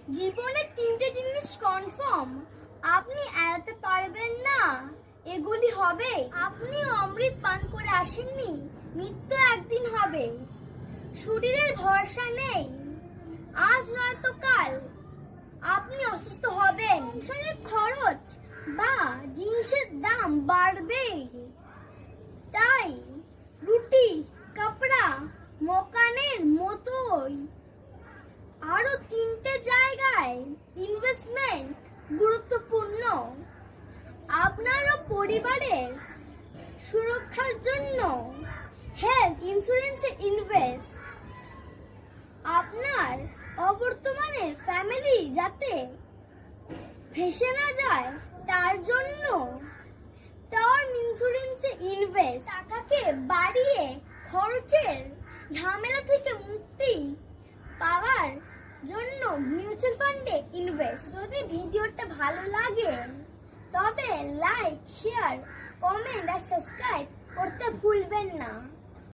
জীবনে তিনটে জিনিস কনফার্ম আপনি এড়াতে পারবেন না, এগুলি হবে। আপনি অমৃত পান করে আসেননি, মৃত্যু একদিন হবে। শরীরের ভরসা নেই, আজ নয়তো কাল আপনি অসুস্থ হবেন। সংসারের খরচ বা জিনিসের দাম বাড়বে, তাই রুটি কাপড়া মকানের মতোই আরো তিনটে জায়গায় ইনভেস্টমেন্ট গুরুত্বপূর্ণ। আপনার ও পরিবারের সুরক্ষার জন্য হেলথ ইন্স্যুরেন্সে ইনভেস্ট। আপনার অবর্তমানের ফ্যামিলি যাতে ভেসে না যায় তার জন্য টার্ম ইন্স্যুরেন্সে ইনভেস্ট। টাকাকে বাড়িয়ে খরচের ঝামেলা থেকে মুক্তি পাওয়ার জন্য মিউচুয়াল ফান্ডে ইনভেস্ট। যদি ভিডিওটা ভালো লাগে তবে লাইক, শেয়ার, কমেন্ট আর সাবস্ক্রাইব করতে ভুলবেন না।